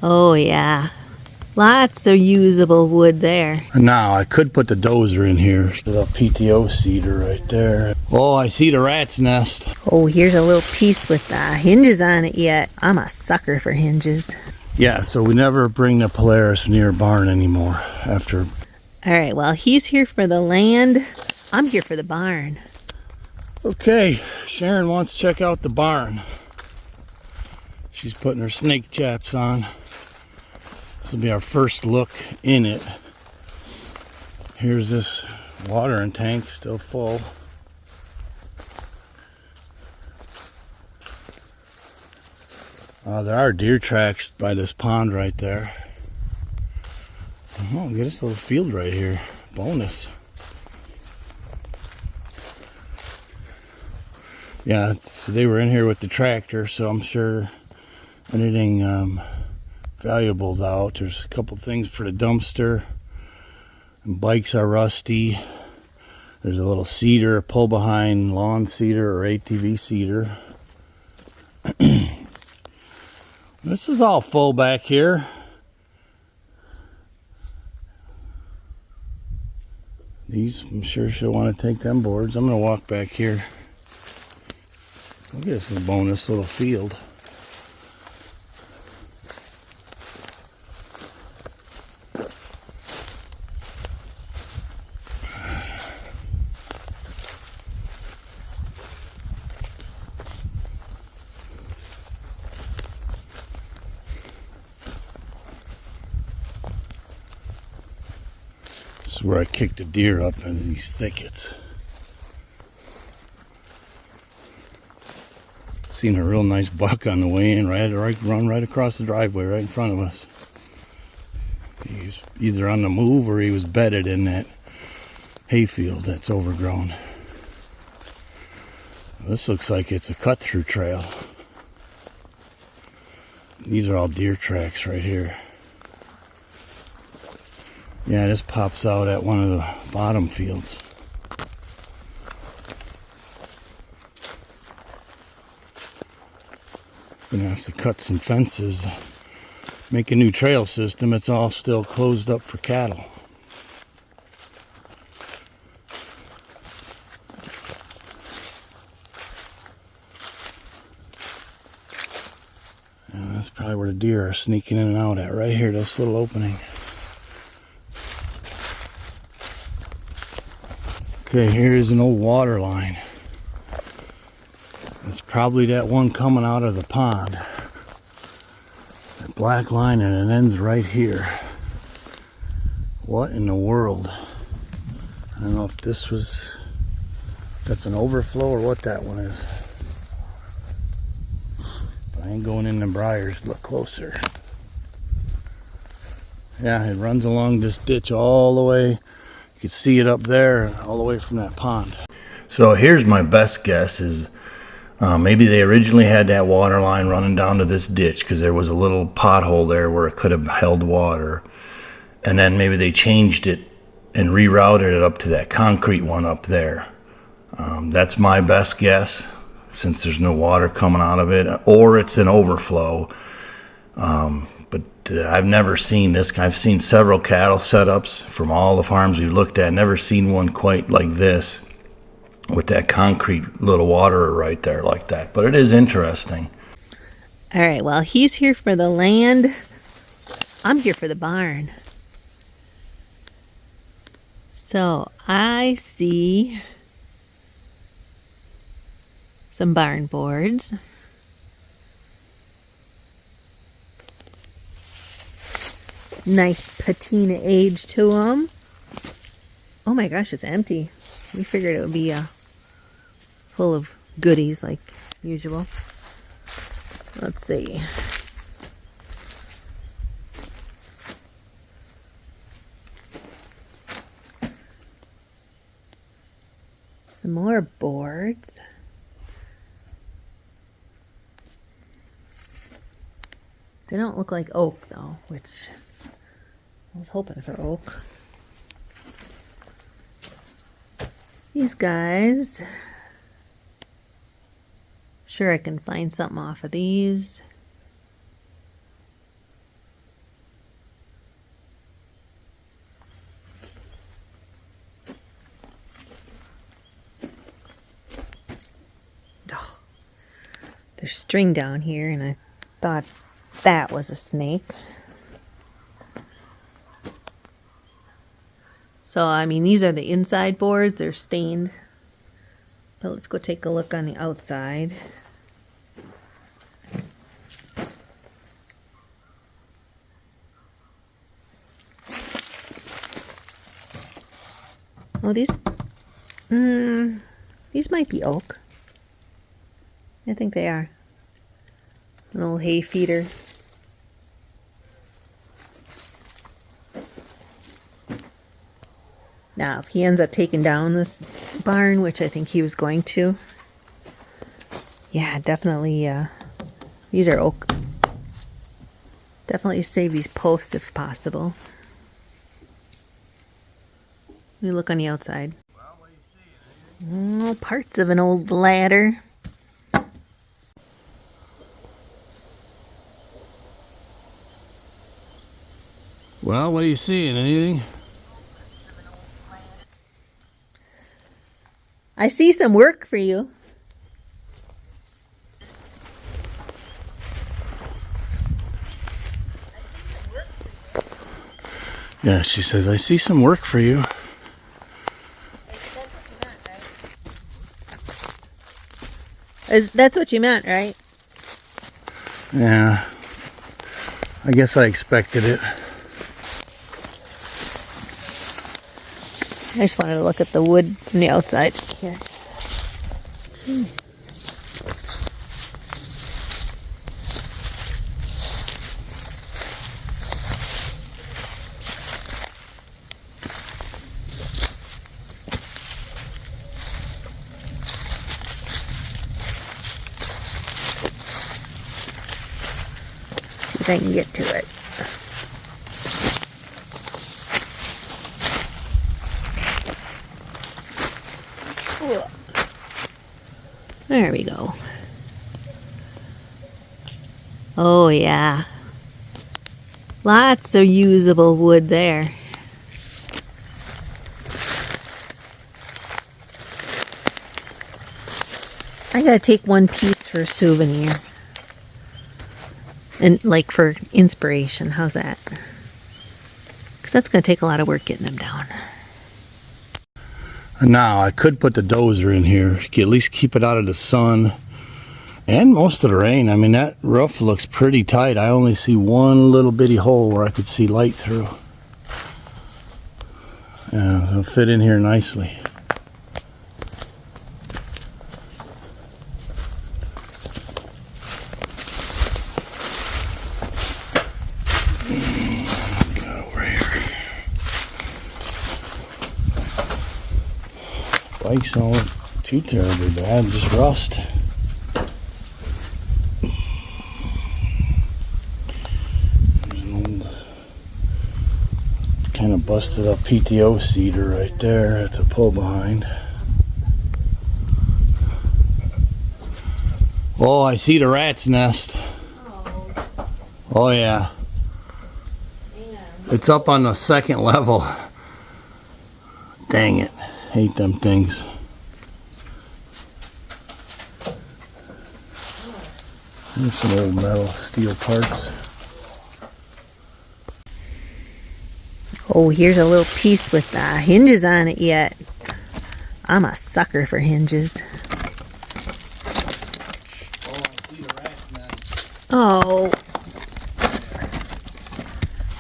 Oh yeah, lots of usable wood there. Now I could put the dozer in here. The PTO seeder right there. Oh, I see the rat's nest. Oh, here's a little piece with hinges on it yet. I'm a sucker for hinges. Yeah, so we never bring the Polaris near a barn anymore after. All right, well, he's here for the land. I'm here for the barn. Okay, Sharon wants to check out the barn. She's putting her snake chaps on. This will be our first look in it. Here's this watering tank still full. There are deer tracks by this pond right there. Oh, get this little field right here. Bonus. Yeah, so they were in here with the tractor, so I'm sure anything valuable's out. There's a couple things for the dumpster. And bikes are rusty. There's a little seeder, a pull behind lawn seeder or ATV seeder. This is all full back here. These, I'm sure she'll want to take them boards. I'm going to walk back here. Look at this little bonus little field. This is where I kicked the deer up into these thickets. Seen a real nice buck on the way in, run right across the driveway right in front of us. He was either on the move or he was bedded in that hayfield that's overgrown. This looks like it's a cut-through trail. These are all deer tracks right here. Yeah, this pops out at one of the bottom fields. Gonna have to cut some fences, make a new trail system. It's all still closed up for cattle. And that's probably where the deer are sneaking in and out at, right here, this little opening. Okay, here's an old water line. It's probably that one coming out of the pond. That black line, and it ends right here. What in the world? I don't know if that's an overflow or what that one is. But I ain't going in the briars to look closer. Yeah, it runs along this ditch all the way. You can see it up there, all the way from that pond. So here's my best guess is maybe they originally had that water line running down to this ditch because there was a little pothole there where it could have held water. And then maybe they changed it and rerouted it up to that concrete one up there. That's my best guess, since there's no water coming out of it, or it's an overflow. But I've never seen this. I've seen several cattle setups from all the farms we've looked at. Never seen one quite like this with that concrete little waterer right there like that. But it is interesting. All right, well, he's here for the land. I'm here for the barn. So I see some barn boards. Nice patina age to them. Oh my gosh, it's empty. We figured it would be full of goodies like usual. Let's see. Some more boards. They don't look like oak though, which I was hoping for oak. These guys. Sure, I can find something off of these. There's string down here, and I thought that was a snake. So, I mean, these are the inside boards. They're stained. But let's go take a look on the outside. Oh, these might be oak. I think they are. An old hay feeder. Now, if he ends up taking down this barn, which I think he was going to, yeah, definitely, these are oak. Definitely save these posts if possible. Let me look on the outside. Oh, parts of an old ladder. Well, what are you seeing? Anything? I see some work for you. Yeah, she says, I see some work for you. That's what you meant, right? Yeah. I guess I expected it. I just wanted to look at the wood from the outside. Here. Jeez. See if I can get to it. There we go. Oh yeah. Lots of usable wood there. I gotta take one piece for a souvenir. And like for inspiration, how's that? Because that's gonna take a lot of work getting them down. Now, I could put the dozer in here, at least keep it out of the sun and most of the rain. I mean, that roof looks pretty tight. I only see one little bitty hole where I could see light through. Yeah, it'll fit in here nicely. Bike's don't look too terribly bad, just rust. There's an old kind of busted up PTO cedar right there. It's a pull behind. Oh, I see the rat's nest. Oh yeah. It's up on the second level. Dang it. Hate them things. There's some old metal steel parts. Oh, here's a little piece with hinges on it yet. I'm a sucker for hinges. Oh.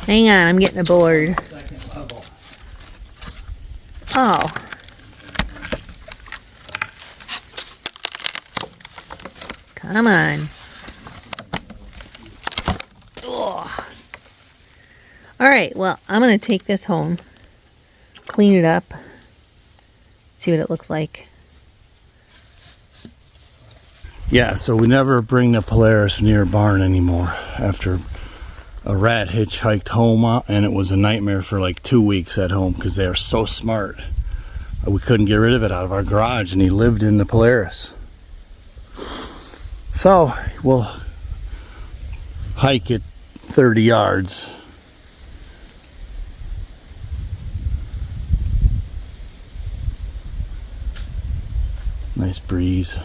Hang on, I'm getting a board. Oh. Come on. Ugh. All right, well, I'm going to take this home, clean it up, see what it looks like. Yeah, so we never bring the Polaris near a barn anymore after a rat hitchhiked home, and it was a nightmare for like 2 weeks at home because they are so smart. We couldn't get rid of it out of our garage, and he lived in the Polaris. So we'll hike it 30 yards. Nice breeze.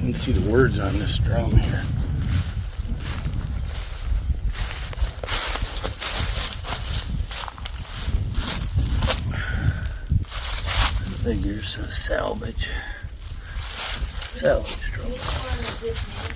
You can see the words on this drum here. Figures of salvage. Salvage drum.